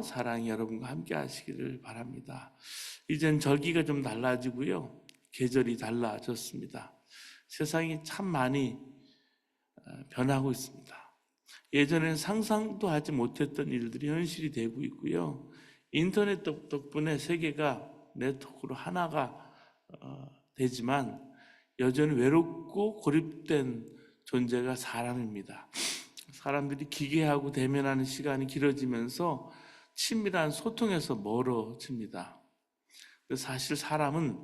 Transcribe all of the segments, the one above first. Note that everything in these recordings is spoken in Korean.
사랑이 여러분과 함께 하시기를 바랍니다. 이젠 절기가 좀 달라지고요. 계절이 달라졌습니다. 세상이 참 많이 변하고 있습니다. 예전에는 상상도 하지 못했던 일들이 현실이 되고 있고요. 인터넷 덕분에 세계가 네트워크로 하나가 되지만 여전히 외롭고 고립된 존재가 사람입니다. 사람들이 기계하고 대면하는 시간이 길어지면서 친밀한 소통에서 멀어집니다. 사실 사람은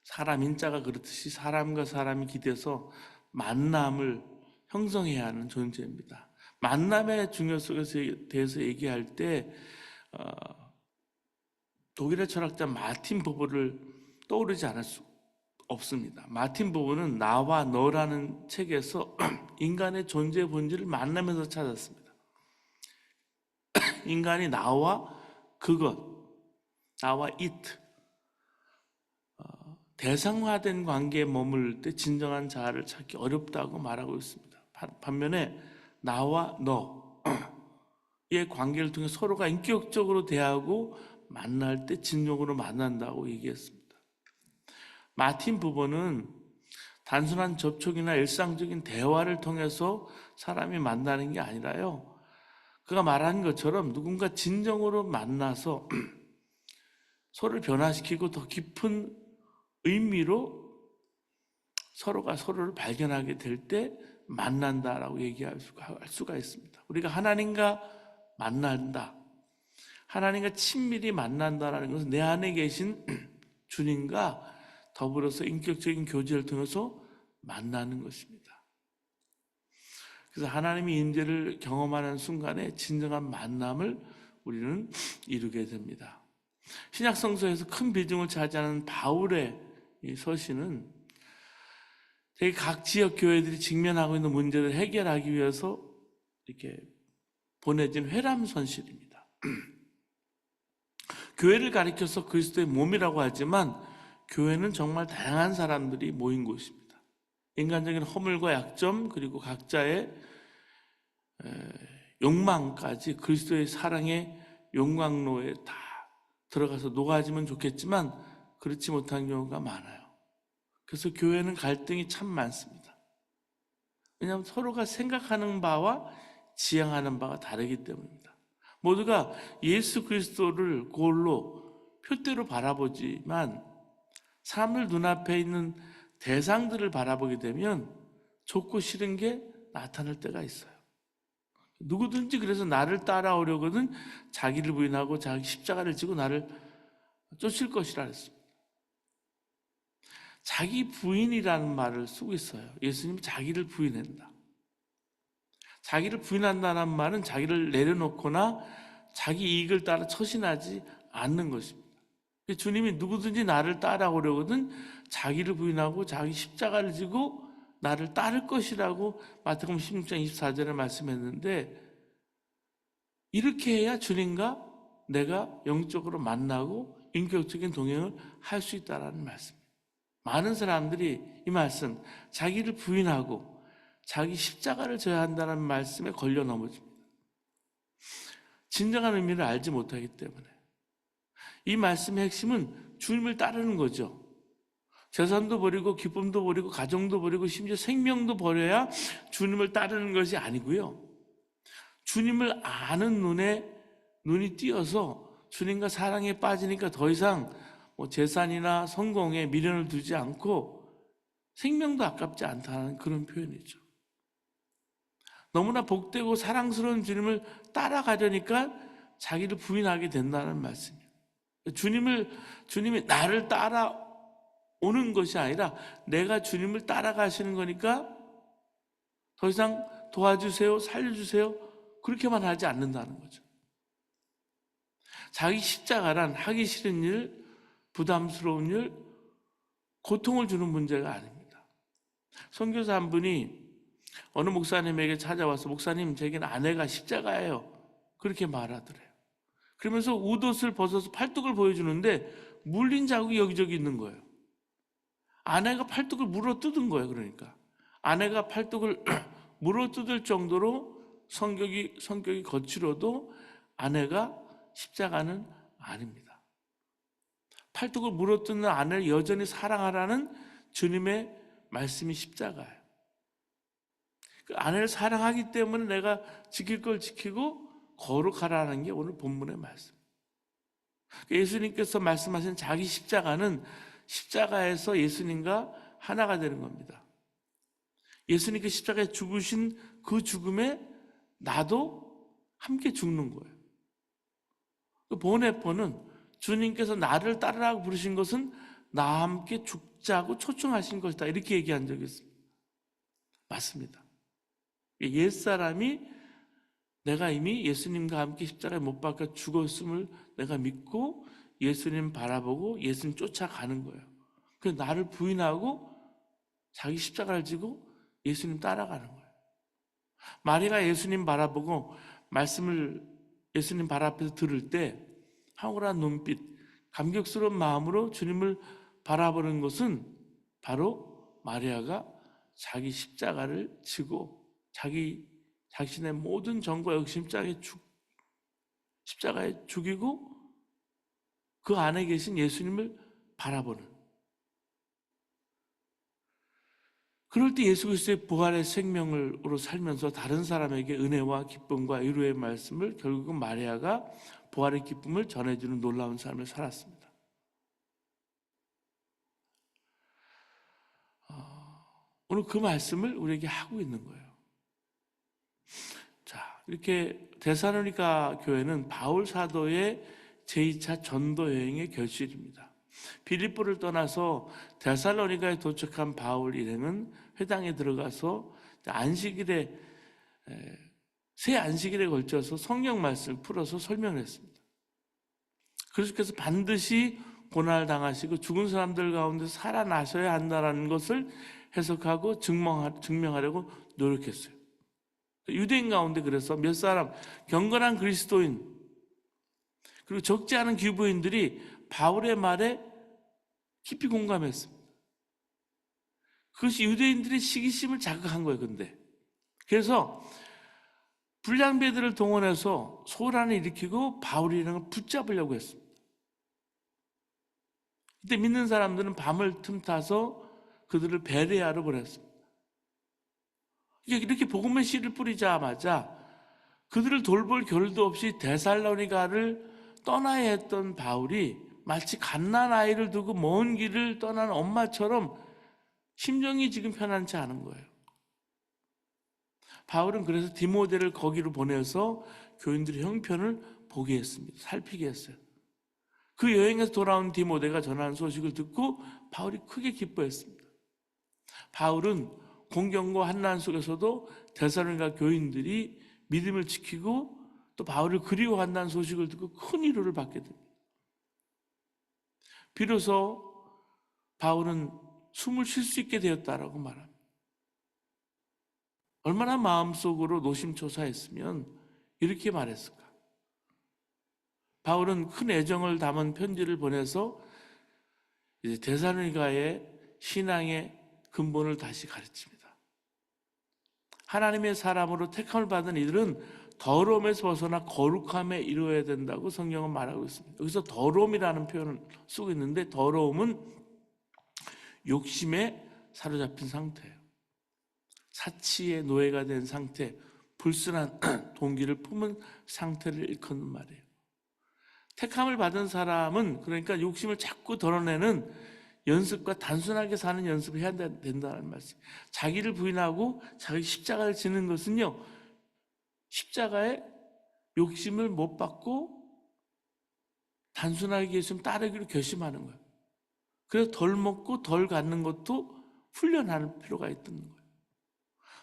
사람 인자가 그렇듯이 사람과 사람이 기대서 만남을 형성해야 하는 존재입니다. 만남의 중요성에 대해서 얘기할 때 독일의 철학자 마틴 부버를 떠오르지 않을 수 없습니다. 마틴 부버는 나와 너라는 책에서 인간의 존재의 본질을 만나면서 찾았습니다. 인간이 나와 그것, 나와 it, 대상화된 관계에 머물 때 진정한 자아를 찾기 어렵다고 말하고 있습니다. 반면에 나와 너의 관계를 통해 서로가 인격적으로 대하고 만날 때 진정으로 만난다고 얘기했습니다. 마틴 부버는 단순한 접촉이나 일상적인 대화를 통해서 사람이 만나는 게 아니라요, 그가 말한 것처럼 누군가 진정으로 만나서 서로를 변화시키고 더 깊은 의미로 서로가 서로를 발견하게 될 때 만난다라고 얘기할 수가 있습니다. 우리가 하나님과 만난다, 하나님과 친밀히 만난다라는 것은 내 안에 계신 주님과 더불어서 인격적인 교제를 통해서 만나는 것입니다. 그래서 하나님의 임재를 경험하는 순간에 진정한 만남을 우리는 이루게 됩니다. 신약 성서에서 큰 비중을 차지하는 바울의 이 서신은 각 지역 교회들이 직면하고 있는 문제를 해결하기 위해서 이렇게 보내진 회람선실입니다. 교회를 가리켜서 그리스도의 몸이라고 하지만 교회는 정말 다양한 사람들이 모인 곳입니다. 인간적인 허물과 약점, 그리고 각자의 욕망까지 그리스도의 사랑의 용광로에 다 들어가서 녹아지면 좋겠지만 그렇지 못한 경우가 많아요. 그래서 교회는 갈등이 참 많습니다. 왜냐하면 서로가 생각하는 바와 지향하는 바가 다르기 때문입니다. 모두가 예수 그리스도를 그걸로 표대로 바라보지만 사람들 눈앞에 있는 대상들을 바라보게 되면 좋고 싫은 게 나타날 때가 있어요. 누구든지 그래서 나를 따라오려거든 자기를 부인하고 자기 십자가를 지고 나를 쫓을 것이라 했습니다. 자기 부인이라는 말을 쓰고 있어요. 예수님이 자기를 부인한다. 자기를 부인한다는 말은 자기를 내려놓거나 자기 이익을 따라 처신하지 않는 것입니다. 주님이 누구든지 나를 따라오려거든 자기를 부인하고 자기 십자가를 지고 나를 따를 것이라고 마태복음 16장 24절에 말씀했는데, 이렇게 해야 주님과 내가 영적으로 만나고 인격적인 동행을 할 수 있다는 말씀입니다. 많은 사람들이 이 말씀, 자기를 부인하고 자기 십자가를 져야 한다는 말씀에 걸려 넘어집니다. 진정한 의미를 알지 못하기 때문에. 이 말씀의 핵심은 주님을 따르는 거죠. 재산도 버리고 기쁨도 버리고 가정도 버리고 심지어 생명도 버려야 주님을 따르는 것이 아니고요, 주님을 아는 눈이 띄어서 주님과 사랑에 빠지니까 더 이상 재산이나 성공에 미련을 두지 않고 생명도 아깝지 않다는 그런 표현이죠. 너무나 복되고 사랑스러운 주님을 따라가려니까 자기를 부인하게 된다는 말씀이에요. 주님이 나를 따라오는 것이 아니라 내가 주님을 따라가시는 거니까 더 이상 도와주세요, 살려주세요, 그렇게만 하지 않는다는 거죠. 자기 십자가란 하기 싫은 일, 부담스러운 일, 고통을 주는 문제가 아닙니다. 선교사 한 분이 어느 목사님에게 찾아와서, 목사님, 제게는 아내가 십자가예요, 그렇게 말하더래요. 그러면서 웃옷을 벗어서 팔뚝을 보여주는데 물린 자국이 여기저기 있는 거예요. 아내가 팔뚝을 물어뜯은 거예요. 그러니까 아내가 팔뚝을 물어뜯을 정도로 성격이 거칠어도 아내가 십자가는 아닙니다. 팔뚝을 물어뜯는 아내를 여전히 사랑하라는 주님의 말씀이 십자가예요. 그 아내를 사랑하기 때문에 내가 지킬 걸 지키고 거룩하라는 게 오늘 본문의 말씀. 예수님께서 말씀하신 자기 십자가는 십자가에서 예수님과 하나가 되는 겁니다. 예수님께 십자가에 죽으신 그 죽음에 나도 함께 죽는 거예요. 그 보네포는 주님께서 나를 따르라고 부르신 것은 나와 함께 죽자고 초청하신 것이다, 이렇게 얘기한 적이 있습니다. 맞습니다. 옛사람이 내가 이미 예수님과 함께 십자가에 못 박혀 죽었음을 내가 믿고 예수님 바라보고 예수님 쫓아가는 거예요. 그래서 나를 부인하고 자기 십자가를 지고 예수님 따라가는 거예요. 마리가 예수님 바라보고 말씀을 예수님 발 앞에서 들을 때 황홀한 눈빛, 감격스러운 마음으로 주님을 바라보는 것은 바로 마리아가 자기 십자가를 지고 자신의 모든 정과 욕심 십자가에 죽이고 그 안에 계신 예수님을 바라보는, 그럴 때 예수 그리스도의 부활의 생명으로 살면서 다른 사람에게 은혜와 기쁨과 위로의 말씀을, 결국은 마리아가 부활의 기쁨을 전해주는 놀라운 삶을 살았습니다. 오늘 그 말씀을 우리에게 하고 있는 거예요. 자, 이렇게 데살로니가 교회는 바울 사도의 제2차 전도 여행의 결실입니다. 빌립보를 떠나서 데살로니가에 도착한 바울 일행은 회당에 들어가서 새 안식일에 걸쳐서 성경 말씀을 풀어서 설명을 했습니다. 그리스도께서 반드시 고난을 당하시고 죽은 사람들 가운데 살아나셔야 한다는 것을 해석하고 증명하려고 노력했어요. 유대인 가운데 그래서 몇 사람 경건한 그리스도인 그리고 적지 않은 기부인들이 바울의 말에 깊이 공감했습니다. 그것이 유대인들의 시기심을 자극한 거예요. 그래서 불량배들을 동원해서 소란을 일으키고 바울이랑 붙잡으려고 했습니다. 그때 믿는 사람들은 밤을 틈타서 그들을 베레아로 보냈습니다. 이렇게 복음의 씨를 뿌리자마자 그들을 돌볼 겨를도 없이 데살로니가를 떠나야 했던 바울이 마치 갓난아이를 두고 먼 길을 떠난 엄마처럼 심정이 지금 편안치 않은 거예요. 바울은 그래서 디모데를 거기로 보내서 교인들의 형편을 보게 했습니다. 살피게 했어요. 그 여행에서 돌아온 디모데가 전한 소식을 듣고 바울이 크게 기뻐했습니다. 바울은 공경과 환난 속에서도 데살로니가 교인들이 믿음을 지키고 또 바울을 그리워한다는 소식을 듣고 큰 위로를 받게 됩니다. 비로소 바울은 숨을 쉴 수 있게 되었다라고 말합니다. 얼마나 마음속으로 노심초사했으면 이렇게 말했을까? 바울은 큰 애정을 담은 편지를 보내서 이제 데살로니가의 신앙의 근본을 다시 가르칩니다. 하나님의 사람으로 택함을 받은 이들은 더러움에서 벗어나 거룩함에 이루어야 된다고 성경은 말하고 있습니다. 여기서 더러움이라는 표현을 쓰고 있는데 더러움은 욕심에 사로잡힌 상태예요. 사치의 노예가 된 상태, 불순한 동기를 품은 상태를 일컫는 말이에요. 택함을 받은 사람은 그러니까 욕심을 자꾸 덜어내는 연습과 단순하게 사는 연습을 해야 된다는 말씀. 자기를 부인하고 자기 십자가를 지는 것은요, 십자가에 욕심을 못 받고 단순하게 예수님 따르기로 결심하는 거예요. 그래서 덜 먹고 덜 갖는 것도 훈련하는 필요가 있다는 거예요.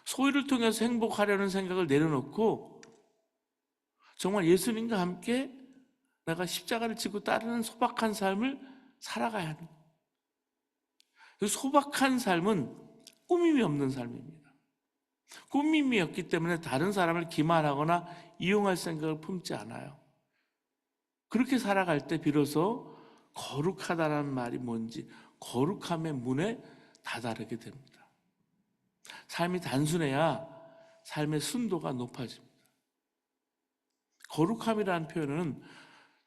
소유를 통해서 행복하려는 생각을 내려놓고 정말 예수님과 함께 내가 십자가를 지고 따르는 소박한 삶을 살아가야 하는 거예요. 그 소박한 삶은 꾸밈이 없는 삶입니다. 꾸밈이 없기 때문에 다른 사람을 기만하거나 이용할 생각을 품지 않아요. 그렇게 살아갈 때 비로소 거룩하다는 말이 뭔지, 거룩함의 문에 다다르게 됩니다. 삶이 단순해야 삶의 순도가 높아집니다. 거룩함이라는 표현은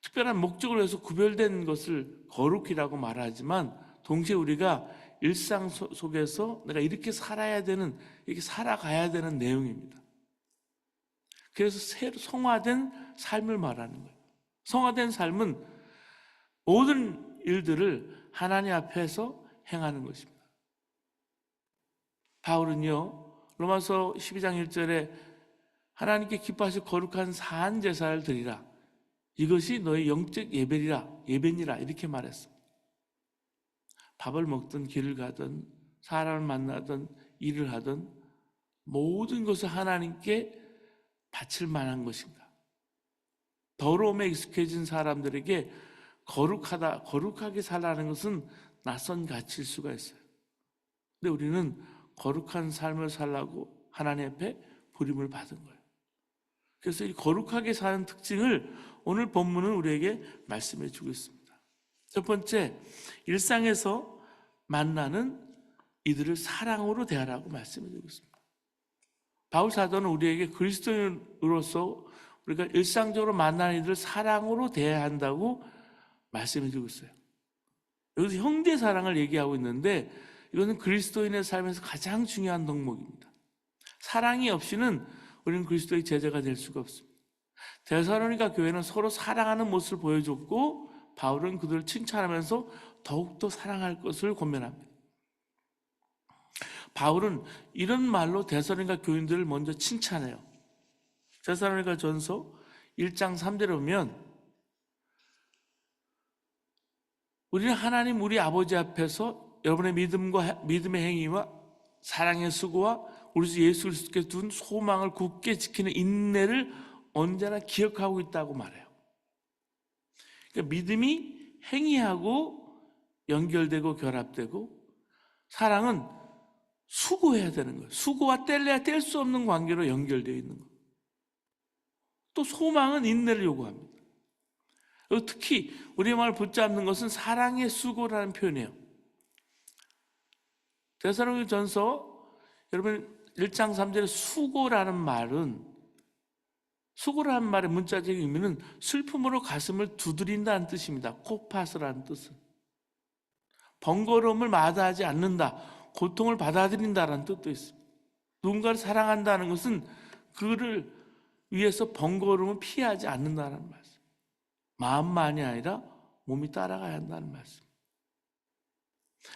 특별한 목적을 위해서 구별된 것을 거룩이라고 말하지만 동시에 우리가 일상 속에서 내가 이렇게 살아야 되는, 이렇게 살아가야 되는 내용입니다. 그래서 성화된 삶을 말하는 거예요. 성화된 삶은 모든 일들을 하나님 앞에서 행하는 것입니다. 바울은요, 로마서 12장 1절에 하나님께 기뻐하실 거룩한 산 제사를 드리라. 이것이 너의 영적 예배니라 이렇게 말했어. 밥을 먹든 길을 가든 사람을 만나든 일을 하든 모든 것을 하나님께 바칠 만한 것인가? 더러움에 익숙해진 사람들에게 거룩하게 살라는 것은 낯선 가치일 수가 있어요. 근데 우리는 거룩한 삶을 살라고 하나님 앞에 부름을 받은 거예요. 그래서 이 거룩하게 사는 특징을 오늘 본문은 우리에게 말씀해 주고 있습니다. 첫 번째, 일상에서 만나는 이들을 사랑으로 대하라고 말씀해 주고 있습니다. 바울 사도는 우리에게 그리스도인으로서 우리가 일상적으로 만나는 이들을 사랑으로 대해야 한다고 말씀해 주고 있어요. 여기서 형제 사랑을 얘기하고 있는데 이것은 그리스도인의 삶에서 가장 중요한 덕목입니다. 사랑이 없이는 우리는 그리스도의 제자가 될 수가 없습니다. 데살로니가 교회는 서로 사랑하는 모습을 보여줬고 바울은 그들을 칭찬하면서 더욱더 사랑할 것을 권면합니다. 바울은 이런 말로 데살로니가 교인들을 먼저 칭찬해요. 데살로니가 전서 1장 3절에 보면 우리는 하나님 우리 아버지 앞에서 여러분의 믿음의 행위와 사랑의 수고와 우리 주 예수 그리스도께 둔 소망을 굳게 지키는 인내를 언제나 기억하고 있다고 말해요. 그러니까 믿음이 행위하고 연결되고 결합되고 사랑은 수고해야 되는 거예요. 수고와 뗄래야 뗄 수 없는 관계로 연결되어 있는 거예요. 또 소망은 인내를 요구합니다. 특히 우리 말을 붙잡는 것은 사랑의 수고라는 표현이에요. 데살로니가전서 여러분 1장 3절에 수고라는 말의 문자적인 의미는 슬픔으로 가슴을 두드린다는 뜻입니다. 코파스라는 뜻은 번거로움을 마다하지 않는다, 고통을 받아들인다는 뜻도 있습니다. 누군가를 사랑한다는 것은 그를 위해서 번거로움을 피하지 않는다는 말씀. 마음만이 아니라 몸이 따라가야 한다는 말씀.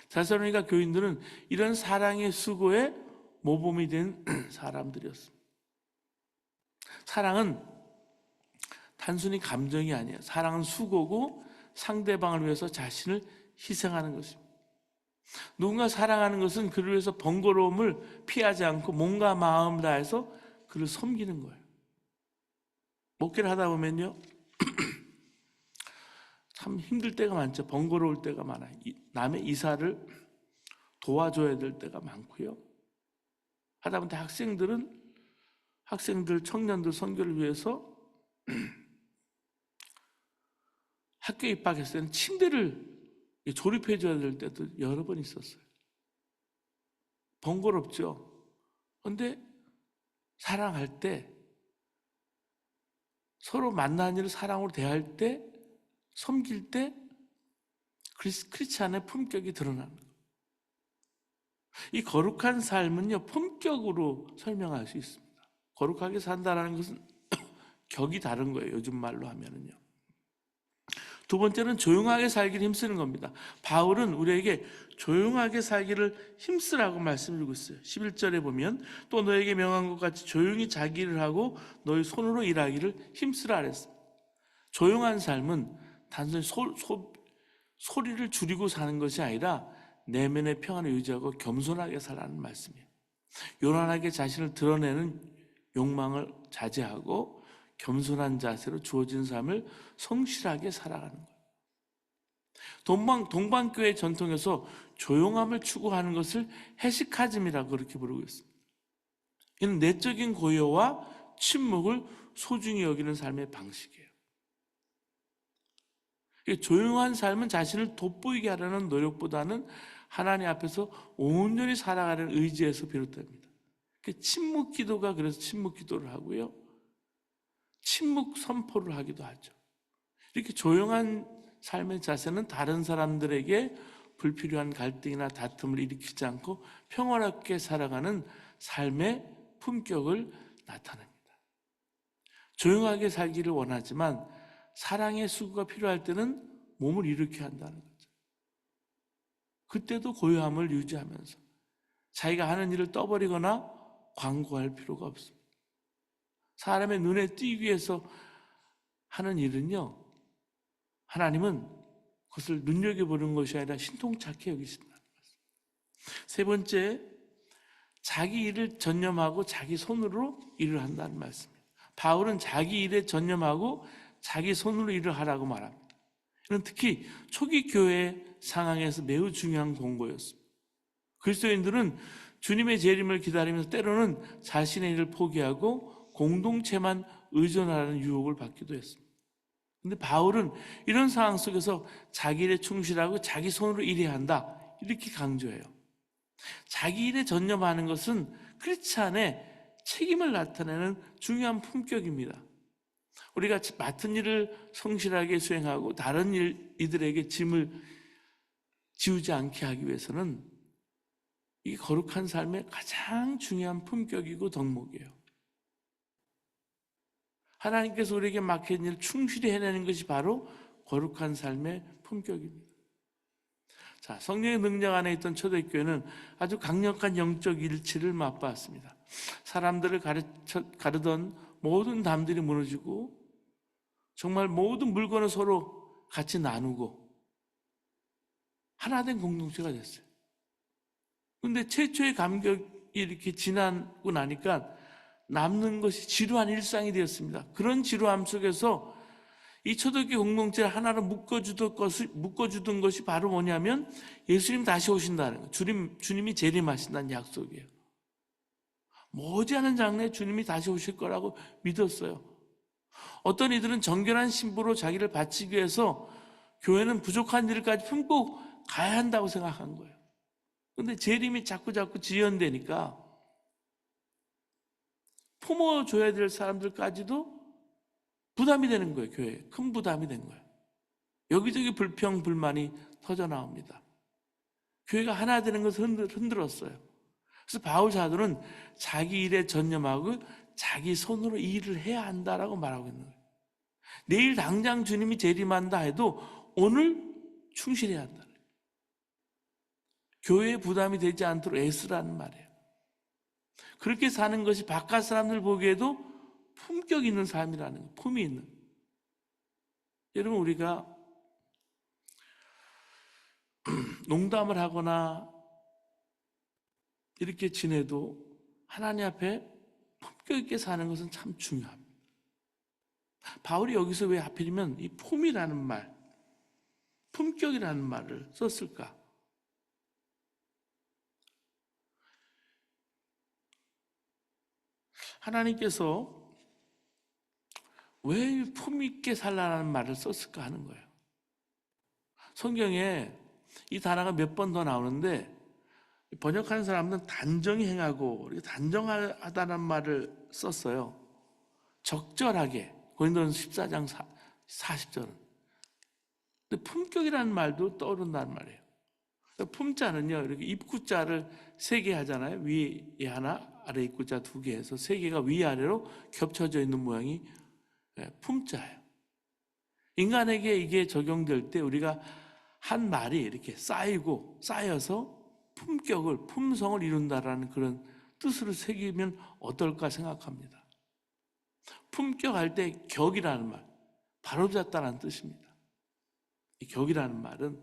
데살로니가 교인들은 이런 사랑의 수고에 모범이 된 사람들이었습니다. 사랑은 단순히 감정이 아니에요. 사랑은 수고고 상대방을 위해서 자신을 희생하는 것입니다. 누군가 사랑하는 것은 그를 위해서 번거로움을 피하지 않고 몸과 마음을 다해서 그를 섬기는 거예요. 목회를 하다 보면요 참 힘들 때가 많죠. 번거로울 때가 많아요. 남의 이사를 도와줘야 될 때가 많고요. 하다 보면 학생들, 청년들 선교를 위해서 학교에 입학했을 때는 침대를 조립해 줘야 될 때도 여러 번 있었어요. 번거롭죠. 그런데 사랑할 때, 서로 만난 일을 사랑으로 대할 때, 섬길 때 크리스찬의 품격이 드러나는 거예요. 이 거룩한 삶은요 품격으로 설명할 수 있습니다. 거룩하게 산다는 것은 격이 다른 거예요. 요즘 말로 하면은요. 두 번째는 조용하게 살기를 힘쓰는 겁니다. 바울은 우리에게 조용하게 살기를 힘쓰라고 말씀드리고 있어요. 11절에 보면 또 너에게 명한 것 같이 조용히 자기 일을 하고 너희 손으로 일하기를 힘쓰라 그랬습니다. 조용한 삶은 단순히 소리를 줄이고 사는 것이 아니라 내면의 평안을 유지하고 겸손하게 살라는 말씀이에요. 요란하게 자신을 드러내는 욕망을 자제하고 겸손한 자세로 주어진 삶을 성실하게 살아가는 거예요. 동방교회 전통에서 조용함을 추구하는 것을 해시카즘이라고 그렇게 부르고 있습니다. 이는 내적인 고요와 침묵을 소중히 여기는 삶의 방식이에요. 조용한 삶은 자신을 돋보이게 하려는 노력보다는 하나님 앞에서 온전히 살아가는 의지에서 비롯됩니다. 침묵 기도가 그래서 침묵 기도를 하고요. 침묵 선포를 하기도 하죠. 이렇게 조용한 삶의 자세는 다른 사람들에게 불필요한 갈등이나 다툼을 일으키지 않고 평화롭게 살아가는 삶의 품격을 나타냅니다. 조용하게 살기를 원하지만 사랑의 수고가 필요할 때는 몸을 일으켜야 한다는 거죠. 그때도 고요함을 유지하면서 자기가 하는 일을 떠버리거나 광고할 필요가 없습니다. 사람의 눈에 띄기 위해서 하는 일은요, 하나님은 그것을 눈여겨보는 것이 아니라 신통찮게 여기신다. 세 번째, 자기 일을 전념하고 자기 손으로 일을 한다는 말씀입니다. 바울은 자기 일에 전념하고 자기 손으로 일을 하라고 말합니다. 이는 특히 초기 교회 상황에서 매우 중요한 공고였습니다. 그리스도인들은 주님의 재림을 기다리면서 때로는 자신의 일을 포기하고 공동체만 의존하라는 유혹을 받기도 했습니다. 근데 바울은 이런 상황 속에서 자기 일에 충실하고 자기 손으로 일해야 한다, 이렇게 강조해요. 자기 일에 전념하는 것은 크리스찬의 책임을 나타내는 중요한 품격입니다. 우리가 맡은 일을 성실하게 수행하고 다른 이들에게 짐을 지우지 않게 하기 위해서는 이 거룩한 삶의 가장 중요한 품격이고 덕목이에요. 하나님께서 우리에게 맡긴 일을 충실히 해내는 것이 바로 거룩한 삶의 품격입니다. 자, 성령의 능력 안에 있던 초대교회는 아주 강력한 영적 일치를 맛봤습니다. 사람들을 가르던 모든 담들이 무너지고 정말 모든 물건을 서로 같이 나누고 하나된 공동체가 됐어요. 그런데 최초의 감격이 이렇게 지나고 나니까 남는 것이 지루한 일상이 되었습니다. 그런 지루함 속에서 이 초대교회 공동체를 하나로 묶어주던 것이 바로 뭐냐면 예수님 다시 오신다는 거예요. 주님이 재림하신다는 약속이에요. 머지않은 장래에 주님이 다시 오실 거라고 믿었어요. 어떤 이들은 정결한 신부로 자기를 바치기 위해서 교회는 부족한 일까지 품고 가야 한다고 생각한 거예요. 그런데 재림이 자꾸 지연되니까 품어줘야 될 사람들까지도 부담이 되는 거예요. 교회에 큰 부담이 된 거예요. 여기저기 불평, 불만이 터져 나옵니다. 교회가 하나 되는 것을 흔들었어요. 그래서 바울 사도는 자기 일에 전념하고 자기 손으로 일을 해야 한다라고 말하고 있는 거예요. 내일 당장 주님이 재림한다 해도 오늘 충실해야 한다. 교회에 부담이 되지 않도록 애쓰라는 말이에요. 그렇게 사는 것이 바깥 사람들 보기에도 품격 있는 삶이라는 거예요. 품이 있는. 여러분, 우리가 농담을 하거나 이렇게 지내도 하나님 앞에 품격 있게 사는 것은 참 중요합니다. 바울이 여기서 왜 하필이면 이 품이라는 말, 품격이라는 말을 썼을까? 하나님께서 왜 품 있게 살라는 말을 썼을까 하는 거예요. 성경에 이 단어가 몇 번 더 나오는데 번역하는 사람은 단정히 행하고 단정하다는 말을 썼어요. 적절하게. 고린도전서 14장 40절은. 근데 품격이라는 말도 떠오른다는 말이에요. 품자는요, 이렇게 입구자를 3개 하잖아요. 위에 하나, 아래 입구자 2개 해서 3개가 위아래로 겹쳐져 있는 모양이 품자예요. 인간에게 이게 적용될 때 우리가 한 말이 이렇게 쌓여서 품성을 이룬다라는 그런 뜻으로 새기면 어떨까 생각합니다. 품격할 때 격이라는 말, 바로잡다라는 뜻입니다. 이 격이라는 말은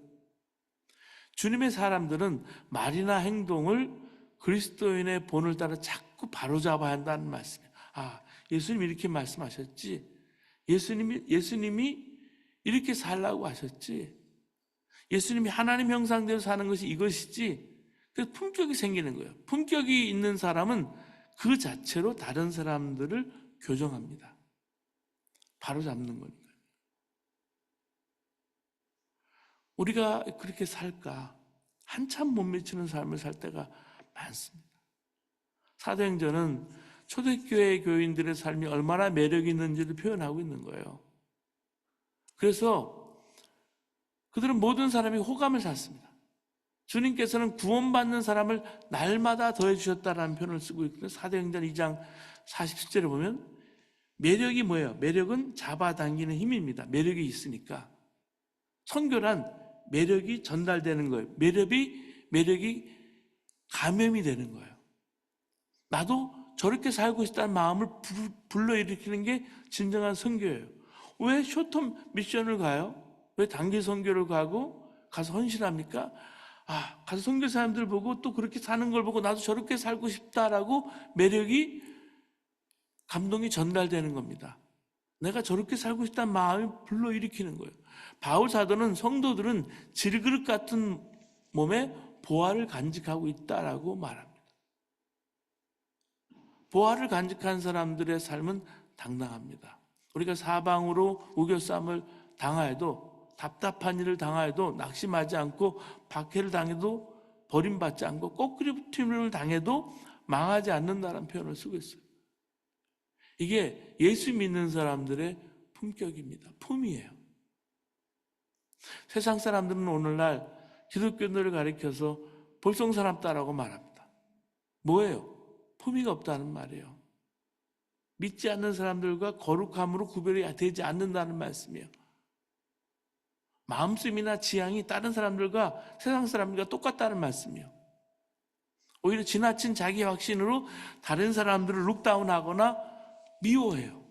주님의 사람들은 말이나 행동을 그리스도인의 본을 따라 자꾸 바로잡아야 한다는 말씀이에요. 아, 예수님이 이렇게 말씀하셨지. 예수님이 이렇게 살라고 하셨지. 예수님이 하나님 형상대로 사는 것이 이것이지. 그래서 품격이 생기는 거예요. 품격이 있는 사람은 그 자체로 다른 사람들을 교정합니다. 바로잡는 거니까. 우리가 그렇게 살까? 한참 못 미치는 삶을 살 때가 많습니다. 사도행전은 초대교회 교인들의 삶이 얼마나 매력이 있는지를 표현하고 있는 거예요. 그래서 그들은 모든 사람이 호감을 샀습니다. 주님께서는 구원받는 사람을 날마다 더해주셨다라는 표현을 쓰고 있거든요. 사도행전 2장 47절에 보면 매력이 뭐예요? 매력은 잡아당기는 힘입니다. 매력이 있으니까. 선교란 매력이 전달되는 거예요. 매력이 감염이 되는 거예요. 나도 저렇게 살고 싶다는 마음을 불러일으키는 게 진정한 선교예요. 왜 쇼텀 미션을 가요? 왜 단기 선교를 가고 가서 헌신합니까? 가서 선교 사람들 보고 또 그렇게 사는 걸 보고 나도 저렇게 살고 싶다라고 매력이 감동이 전달되는 겁니다. 내가 저렇게 살고 싶다는 마음이 불러일으키는 거예요. 바울 사도는 성도들은 질그릇 같은 몸에 보화를 간직하고 있다라고 말합니다. 보화를 간직한 사람들의 삶은 당당합니다. 우리가 사방으로 우겨쌈을 당하여도, 답답한 일을 당하여도 낙심하지 않고, 박해를 당해도 버림받지 않고, 꼬꾸리침을 당해도 망하지 않는다는 표현을 쓰고 있어요. 이게 예수 믿는 사람들의 품격입니다. 품이에요. 세상 사람들은 오늘날 기독교인들을 가리켜서 볼썽사납다라고 말합니다. 뭐예요? 품위가 없다는 말이에요. 믿지 않는 사람들과 거룩함으로 구별이 되지 않는다는 말씀이에요. 마음씀이나 지향이 다른 사람들과 세상 사람들과 똑같다는 말씀이에요. 오히려 지나친 자기 확신으로 다른 사람들을 룩다운하거나 미워해요.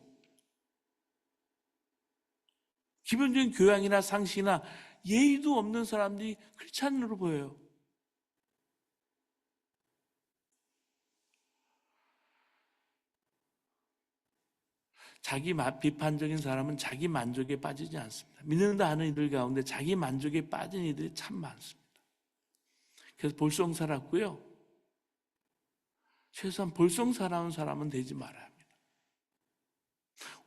기본적인 교양이나 상식이나 예의도 없는 사람들이 크리스찬으로 보여요. 자기 비판적인 사람은 자기 만족에 빠지지 않습니다. 믿는다 하는 이들 가운데 자기 만족에 빠진 이들이 참 많습니다. 그래서 볼썽사납고요. 최소한 볼썽사나운 사람은 되지 말아야 합니다.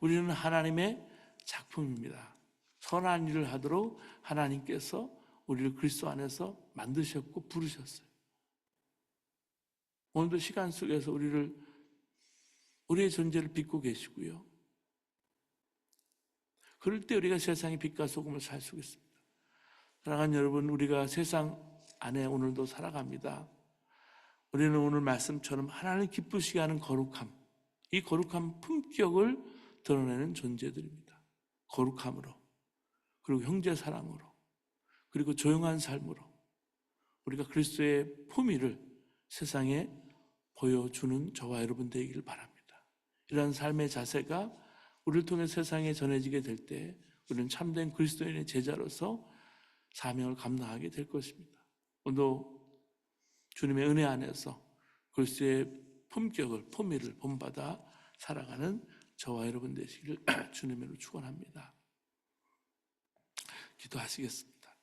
우리는 하나님의 작품입니다. 선한 일을 하도록 하나님께서 우리를 그리스도 안에서 만드셨고 부르셨어요. 오늘도 시간 속에서 우리의 존재를 빚고 계시고요. 그럴 때 우리가 세상의 빛과 소금을 살 수 있습니다. 사랑하는 여러분, 우리가 세상 안에 오늘도 살아갑니다. 우리는 오늘 말씀처럼 하나님 기쁘시게 하는 거룩함, 이 거룩한 품격을 드러내는 존재들입니다. 거룩함으로, 그리고 형제 사랑으로, 그리고 조용한 삶으로 우리가 그리스도의 품위를 세상에 보여주는 저와 여러분 되기를 바랍니다. 이런 삶의 자세가 우리를 통해 세상에 전해지게 될 때 우리는 참된 그리스도인의 제자로서 사명을 감당하게 될 것입니다. 오늘도 주님의 은혜 안에서 그리스도의 품격을, 품위를 본받아 살아가는 저와 여러분 되시기를 주님으로 축원합니다. 기도하시겠습니다.